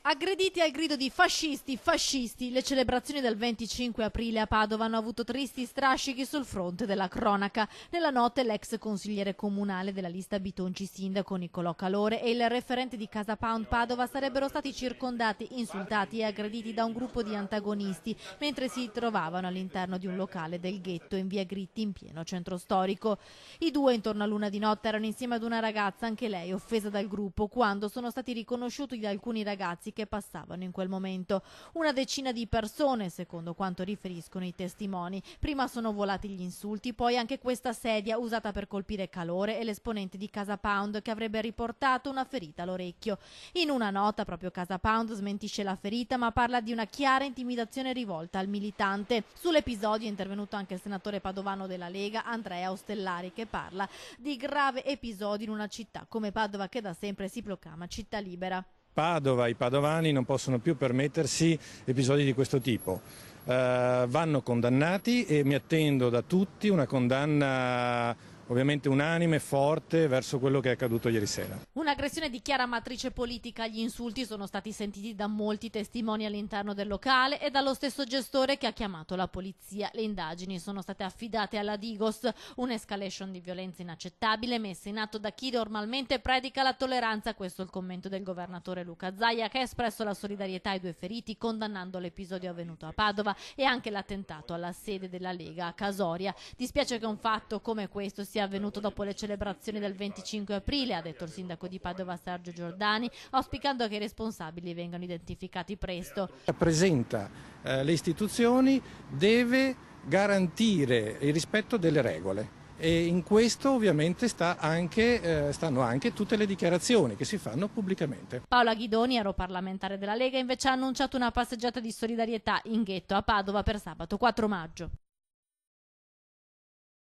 Aggrediti al grido di fascisti, fascisti, le celebrazioni del 25 aprile a Padova hanno avuto tristi strascichi sul fronte della cronaca. Nella notte l'ex consigliere comunale della lista Bitonci sindaco Niccolò Calore e il referente di Casa Pound Padova sarebbero stati circondati, insultati e aggrediti da un gruppo di antagonisti mentre si trovavano all'interno di un locale del ghetto in via Gritti in pieno centro storico. I due intorno all'una di notte erano insieme ad una ragazza, anche lei offesa dal gruppo, quando sono stati riconosciuti da alcuni ragazzi che passavano in quel momento. Una decina di persone, secondo quanto riferiscono i testimoni. Prima sono volati gli insulti, poi anche questa sedia usata per colpire Calore e l'esponente di Casa Pound che avrebbe riportato una ferita all'orecchio. In una nota proprio Casa Pound smentisce la ferita ma parla di una chiara intimidazione rivolta al militante. Sull'episodio è intervenuto anche il senatore padovano della Lega Andrea Ostellari che parla di grave episodio in una città come Padova che da sempre si proclama città libera. Padova, i padovani non possono più permettersi episodi di questo tipo. Vanno condannati e mi attendo da tutti una condanna ovviamente unanime, forte, verso quello che è accaduto ieri sera. Un'aggressione di chiara matrice politica. Gli insulti sono stati sentiti da molti testimoni all'interno del locale e dallo stesso gestore che ha chiamato la polizia. Le indagini sono state affidate alla Digos, un'escalation di violenza inaccettabile messa in atto da chi normalmente predica la tolleranza. Questo è il commento del governatore Luca Zaia, che ha espresso la solidarietà ai due feriti condannando l'episodio avvenuto a Padova e anche l'attentato alla sede della Lega a Casoria. Dispiace che un fatto come questo sia avvenuto dopo le celebrazioni del 25 aprile, ha detto il sindaco di Padova Sergio Giordani, auspicando che i responsabili vengano identificati presto. Rappresenta le istituzioni, deve garantire il rispetto delle regole e in questo ovviamente stanno anche tutte le dichiarazioni che si fanno pubblicamente. Paola Ghidoni, europarlamentare della Lega, invece ha annunciato una passeggiata di solidarietà in ghetto a Padova per sabato 4 maggio.